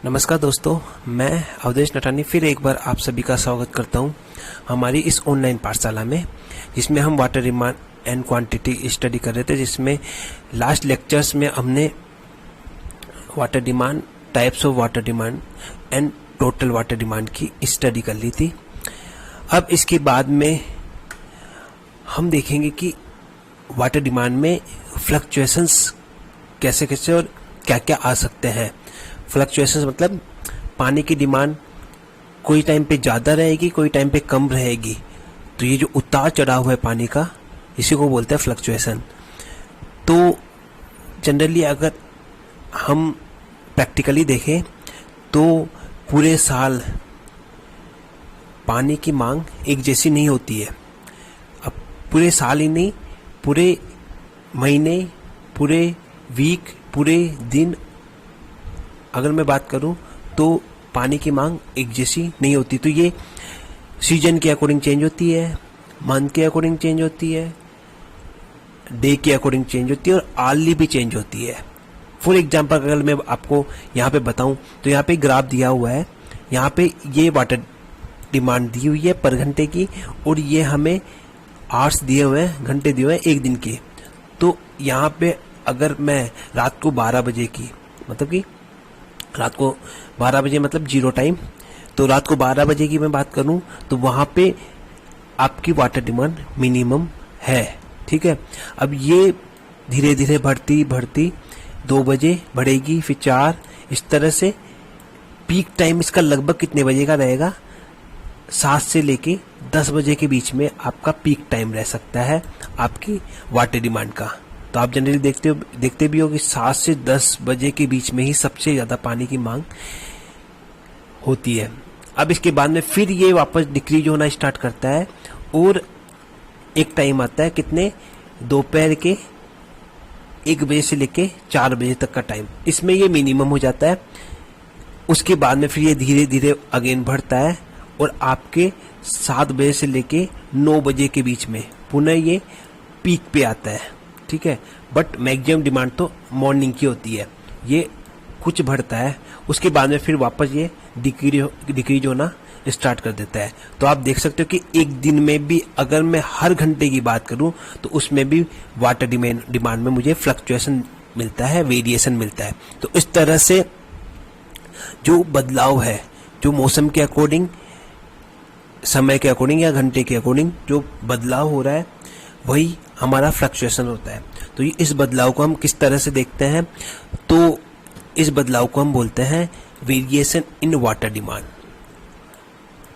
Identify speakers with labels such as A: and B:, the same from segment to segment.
A: नमस्कार दोस्तों, मैं अवधेश नटानी फिर एक बार आप सभी का स्वागत करता हूं हमारी इस ऑनलाइन पाठशाला में, जिसमें हम water demand and quantity study कर रहे थे। जिसमें लास्ट लेक्चर्स में हमने water demand, types of water demand and total water demand की स्टडी कर ली थी। अब इसके बाद में हम देखेंगे कि वाटर डिमांड में फ्लक्चुएशंस कैसे कैसे और क्या क्या आ सकते हैं। फ्लक्चुएशंस मतलब पानी की डिमांड कोई टाइम पे ज़्यादा रहेगी, कोई टाइम पे कम रहेगी। तो ये जो उतार चढ़ाव हुआ है पानी का, इसी को बोलते हैं फ्लक्चुएशन। तो जनरली अगर हम प्रैक्टिकली देखें तो पूरे साल पानी की मांग एक जैसी नहीं होती है। अब पूरे साल ही नहीं, पूरे महीने, पूरे वीक, पूरे दिन अगर मैं बात करूं तो पानी की मांग एक जैसी नहीं होती। तो ये सीजन के अकॉर्डिंग चेंज होती है, मंथ के अकॉर्डिंग चेंज होती है, डे के अकॉर्डिंग चेंज होती है और आर्ली भी चेंज होती है। फॉर एग्जांपल अगर मैं आपको यहाँ पे बताऊं तो यहाँ पे ग्राफ दिया हुआ है। यहाँ पे ये वाटर डिमांड दी हुई है पर घंटे की, और ये हमें आवर्स दिए हुए हैं, घंटे दिए हुए हैं एक दिन के। तो यहाँ पे अगर मैं रात को 12 बजे की, मतलब कि रात को 12 बजे मतलब जीरो टाइम, तो रात को 12 बजे की मैं बात करूं तो वहां पे आपकी वाटर डिमांड मिनिमम है। ठीक है, अब ये धीरे धीरे बढ़ती बढ़ती 2 बजे बढ़ेगी, फिर 4, इस तरह से पीक टाइम इसका लगभग कितने बजे का रहेगा? 7 से लेके 10 बजे के बीच में आपका पीक टाइम रह सकता है आपकी वाटर डिमांड का। तो आप जनरली देखते भी हो कि 7 से 10 बजे के बीच में ही सबसे ज़्यादा पानी की मांग होती है। अब इसके बाद में फिर ये वापस डिक्रीज होना स्टार्ट करता है और एक टाइम आता है कितने, दोपहर के 1 बजे से लेके 4 बजे तक का टाइम, इसमें ये मिनिमम हो जाता है। उसके बाद में फिर ये धीरे धीरे अगेन बढ़ता है और आपके 7 बजे से लेके 9 बजे के बीच में पुनः ये पीक पे आता है। ठीक है, बट मैक्सिमम डिमांड तो मॉर्निंग की होती है। ये कुछ बढ़ता है, उसके बाद में फिर वापस ये डिक्रीज होना स्टार्ट कर देता है। तो आप देख सकते हो कि एक दिन में भी अगर मैं हर घंटे की बात करूं तो उसमें भी वाटर डिमांड में मुझे फ्लक्चुएशन मिलता है, वेरिएशन मिलता है। तो इस तरह से जो बदलाव है, जो मौसम के अकॉर्डिंग, समय के अकॉर्डिंग या घंटे के अकॉर्डिंग जो बदलाव हो रहा है, वही हमारा फ्लक्चुएशन होता है। तो इस बदलाव को हम किस तरह से देखते हैं? तो इस बदलाव को हम बोलते हैं वेरिएशन इन वाटर डिमांड,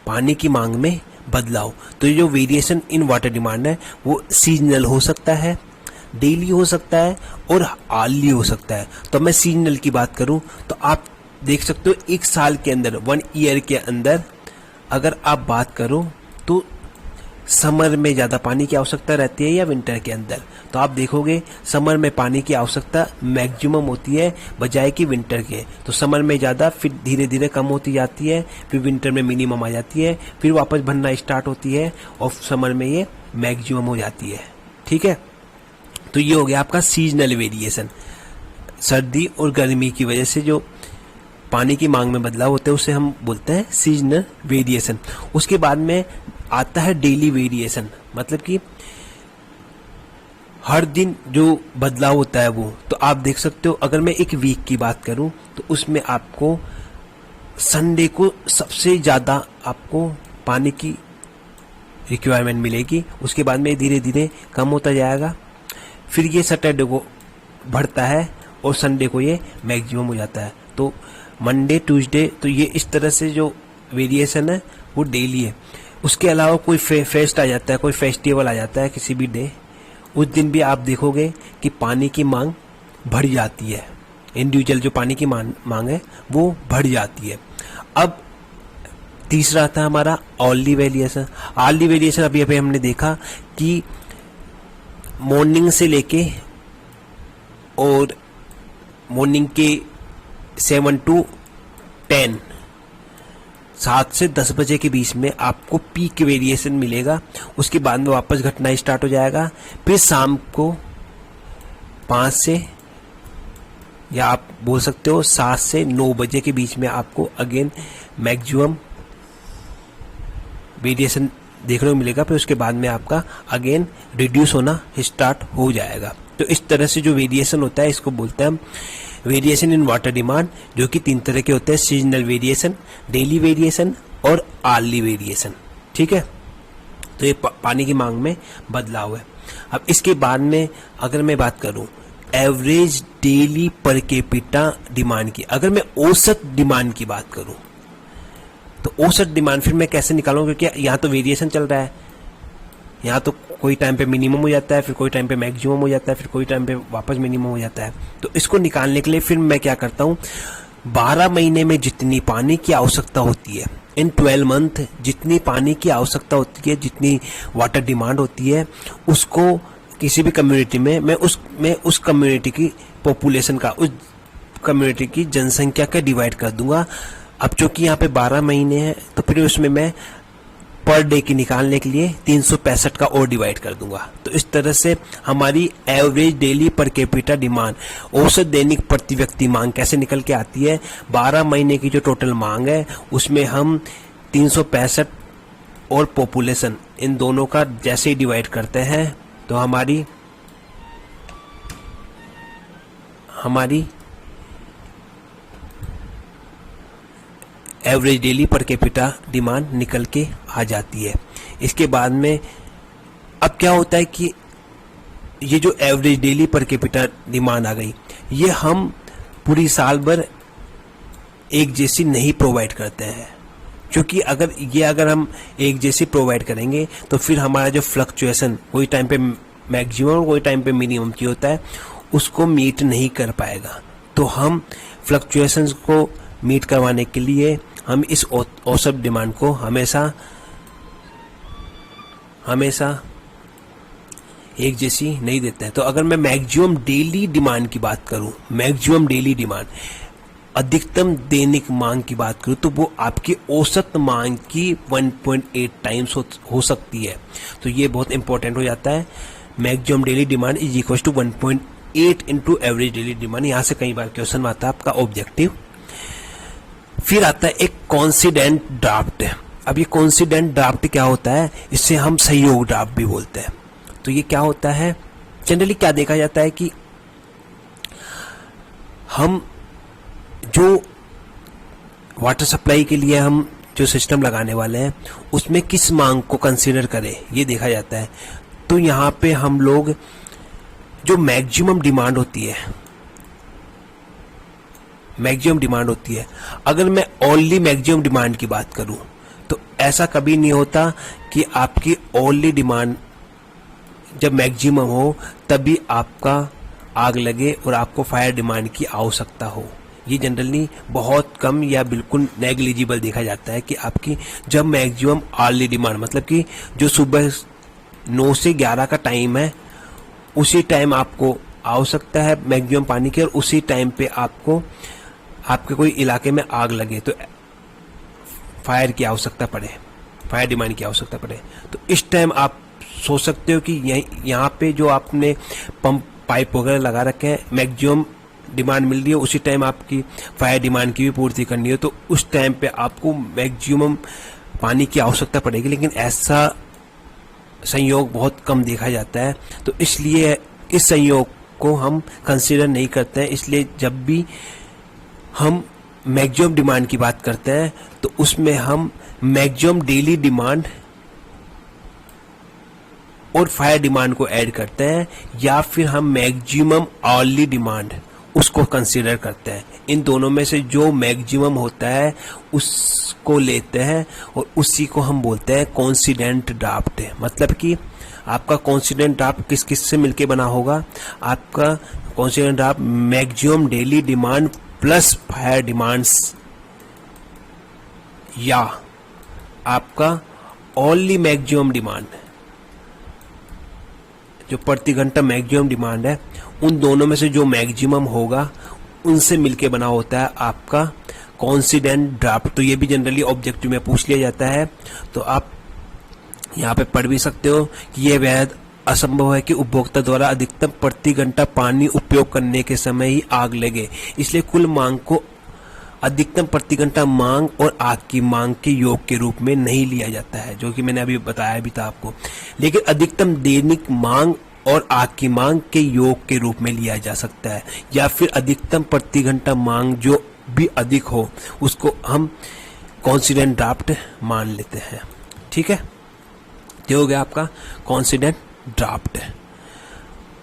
A: पानी की मांग में बदलाव। तो ये जो वेरिएशन इन वाटर डिमांड है वो सीजनल हो सकता है, डेली हो सकता है और आर्ली हो सकता है। तो मैं सीजनल की बात करूं तो आप देख सकते हो एक साल के अंदर, 1 ईयर के अंदर अगर आप बात करो तो समर में ज़्यादा पानी की आवश्यकता रहती है या विंटर के अंदर। तो आप देखोगे समर में पानी की आवश्यकता मैक्सिमम होती है बजाय कि विंटर के। तो समर में ज़्यादा, फिर धीरे धीरे कम होती जाती है, फिर विंटर में मिनिमम आ जाती है, फिर वापस बढ़ना स्टार्ट होती है और समर में ये मैक्सिमम हो जाती है। ठीक है, तो ये हो गया आपका सीजनल वेरिएशन। सर्दी और गर्मी की वजह से जो पानी की मांग में बदलाव होते हैं उसे हम बोलते हैं सीजनल वेरिएशन। उसके बाद में आता है डेली वेरिएशन, मतलब कि हर दिन जो बदलाव होता है वो। तो आप देख सकते हो अगर मैं एक वीक की बात करूं तो उसमें आपको संडे को सबसे ज़्यादा आपको पानी की रिक्वायरमेंट मिलेगी। उसके बाद में धीरे धीरे कम होता जाएगा, फिर ये सैटरडे को बढ़ता है और संडे को ये मैक्सिमम हो जाता है। तो मंडे, ट्यूसडे, तो ये इस तरह से जो वेरिएशन है वो डेली है। उसके अलावा कोई फेस्ट आ जाता है, कोई फेस्टिवल आ जाता है किसी भी डे, उस दिन भी आप देखोगे कि पानी की मांग बढ़ जाती है। इंडिविजुअल जो पानी की मांग है वो बढ़ जाती है। अब तीसरा आता है हमारा आर्ली वेरिएशन। आर्ली वेरिएशन अभी हमने देखा कि मॉर्निंग से लेके और मॉर्निंग के 7 to 10, 7 से 10 बजे के बीच में आपको पीक वेरिएशन मिलेगा। उसके बाद में वापस घटना स्टार्ट हो जाएगा। फिर शाम को 5 से या आप बोल सकते हो 7 से 9 बजे के बीच में आपको अगेन मैक्सिमम वेरिएशन देखने को मिलेगा। फिर उसके बाद में आपका अगेन रिड्यूस होना स्टार्ट हो जाएगा। तो इस तरह से जो वेरिएशन होता है इसको बोलते हैं हम वेरिएशन इन वाटर डिमांड, जो कि 3 तरह के होते हैं, सीजनल वेरिएशन, डेली वेरिएशन और आर्ली वेरिएशन। ठीक है, तो ये पानी की मांग में बदलाव है। अब इसके बाद में अगर मैं बात करूं average daily per capita demand की, अगर मैं औसत डिमांड की बात करूं तो औसत डिमांड फिर मैं कैसे निकालूं, क्योंकि यहाँ तो वेरिएशन चल रहा है, यहाँ तो कोई टाइम पे मिनिमम हो जाता है, फिर कोई टाइम पे मैक्सिमम हो जाता है, फिर कोई टाइम पे वापस मिनिमम हो जाता है। तो इसको निकालने के लिए फिर मैं क्या करता हूँ, 12 महीने में जितनी पानी की आवश्यकता होती है, इन 12 मंथ जितनी पानी की आवश्यकता होती है, जितनी वाटर डिमांड होती है, उसको किसी भी कम्युनिटी में मैं उस कम्युनिटी की पॉपुलेशन का, उस कम्युनिटी की जनसंख्या का डिवाइड कर दूंगा। अब चूंकि यहाँ पे 12 महीने हैं तो फिर उसमें मैं पर डे की निकालने के लिए 365 का और डिवाइड कर दूंगा। तो इस तरह से हमारी average daily per capita demand, औसत दैनिक प्रति व्यक्ति मांग कैसे निकल के आती है, 12 महीने की जो टोटल मांग है उसमें हम 365 और पॉपुलेशन, इन दोनों का जैसे ही डिवाइड करते हैं तो हमारी average daily per capita demand निकल के आ जाती है। इसके बाद में अब क्या होता है कि ये जो average daily per capita demand आ गई, ये हम पूरी साल भर एक जैसी नहीं प्रोवाइड करते हैं, क्योंकि अगर हम एक जैसी प्रोवाइड करेंगे तो फिर हमारा जो फ्लक्चुएशन कोई टाइम पे मैक्सिमम और कोई टाइम पे मिनिमम की होता है उसको मीट नहीं कर पाएगा। तो हम फ्लक्चुएशंस को मीट करवाने के लिए हम इस औसत डिमांड को हमेशा एक जैसी नहीं देते हैं। तो अगर मैं मैक्सिमम डेली डिमांड की बात करूं, मैक्सिमम डेली डिमांड, अधिकतम दैनिक मांग की बात करूं, तो वो आपकी औसत मांग की 1.8 टाइम्स हो सकती है। तो ये बहुत इंपॉर्टेंट हो जाता है। Maximum daily demand is equal to 1.8 into average daily demand. यहां से कई बार क्वेश्चन आता है आपका ऑब्जेक्टिव। फिर आता है एक कॉन्सिडेंट ड्राफ्ट। अब ये कॉन्सिडेंट ड्राफ्ट क्या होता है, इससे हम सहयोग ड्राफ्ट भी बोलते हैं। तो ये क्या होता है, जनरली क्या देखा जाता है कि हम जो वाटर सप्लाई के लिए हम जो सिस्टम लगाने वाले हैं उसमें किस मांग को कंसीडर करें, ये देखा जाता है। तो यहाँ पे हम लोग जो मैक्सिमम डिमांड होती है, अगर मैं ओनली मैक्सिमम डिमांड की बात करूं तो ऐसा कभी नहीं होता कि आपकी ओनली डिमांड जब मैक्सिमम हो तभी आपका आग लगे और आपको फायर डिमांड की आवश्यकता हो। ये जनरली बहुत कम या बिल्कुल नेग्लिजिबल देखा जाता है कि आपकी जब मैक्सिमम अर्ली डिमांड, मतलब कि जो सुबह 9 से 11 का टाइम है, उसी टाइम आपको आवश्यकता है मैक्सिमम पानी की, और उसी टाइम पे आपके कोई इलाके में आग लगे तो फायर की आवश्यकता पड़े, फायर डिमांड की आवश्यकता पड़े। तो इस टाइम आप सोच सकते हो कि यहाँ पे जो आपने पंप पाइप वगैरह लगा रखे हैं, मैक्सिमम डिमांड मिल रही है, उसी टाइम आपकी फायर डिमांड की भी पूर्ति करनी है, तो उस टाइम पे आपको मैक्सिमम पानी की आवश्यकता पड़ेगी। लेकिन ऐसा संयोग बहुत कम देखा जाता है, तो इसलिए इस संयोग को हम कंसीडर नहीं करते हैं। इसलिए जब भी हम मैक्सिमम डिमांड की बात करते हैं तो उसमें हम मैक्सिमम डेली डिमांड और फायर डिमांड को ऐड करते हैं, या फिर हम मैक्सिमम अर्ली डिमांड उसको कंसीडर करते हैं। इन दोनों में से जो मैक्सिमम होता है उसको लेते हैं और उसी को हम बोलते हैं कॉन्सिडेंट ड्राफ्ट। मतलब कि आपका कॉन्सिडेंट ड्राफ्ट किस किस से मिलके बना होगा, आपका coincident draft maximum daily demand plus fire demands, या आपका ओनली मैक्सिमम डिमांड, जो प्रति घंटा मैक्सिमम डिमांड है, उन दोनों में से जो मैक्सिमम होगा उनसे मिलके बना होता है आपका कॉन्सिडेंट ड्राफ्ट। तो ये भी जनरली ऑब्जेक्टिव में पूछ लिया जाता है, तो आप यहाँ पे पढ़ भी सकते हो कि ये वह असंभव है कि उपभोक्ता द्वारा अधिकतम प्रति घंटा पानी उपयोग करने के समय ही आग लगे। इसलिए कुल मांग को अधिकतम प्रति घंटा मांग और आग की मांग के योग के रूप में नहीं लिया जाता है, जो कि मैंने अभी बताया भी था आपको। लेकिन अधिकतम दैनिक मांग और आग की मांग के योग के रूप में लिया जा सकता है, या फिर अधिकतम प्रति घंटा मांग जो भी अधिक हो उसको हम कॉन्सिडेंट ड्राफ्ट मान लेते हैं। ठीक है, ये हो गया आपका कॉन्सिडेंट ड्राफ्ट।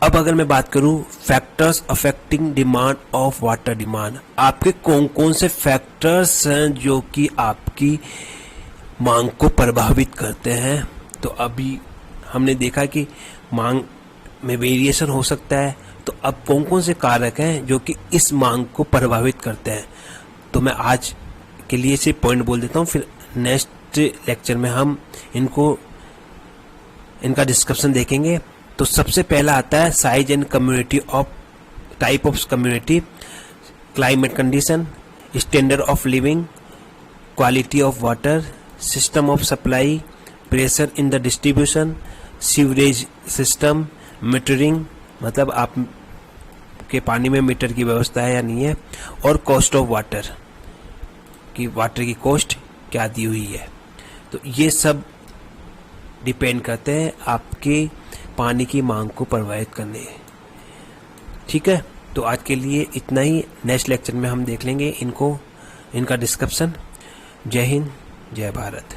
A: अब अगर मैं बात करूं factors affecting demand of water demand, आपके कौन कौन से फैक्टर्स हैं जो कि आपकी मांग को प्रभावित करते हैं। तो अभी हमने देखा कि मांग में वेरिएशन हो सकता है, तो अब कौन कौन से कारक हैं जो कि इस मांग को प्रभावित करते हैं, तो मैं आज के लिए सिर्फ पॉइंट बोल देता हूँ, फिर नेक्स्ट लेक्चर में हम इनका डिस्क्रिप्शन देखेंगे। तो सबसे पहला आता है size and community of type of community, climate condition, standard of living, quality of water, system of supply, pressure in the distribution, sewerage system, metering, मतलब आप के पानी में मीटर की व्यवस्था है या नहीं है, और कॉस्ट ऑफ वाटर, कि वाटर की कॉस्ट क्या दी हुई है। तो ये सब डिपेंड करते हैं आपके पानी की मांग को प्रभावित करने। ठीक है, तो आज के लिए इतना ही। नेक्स्ट लेक्चर में हम देख लेंगे इनका डिस्क्रिप्शन। जय हिंद, जय भारत।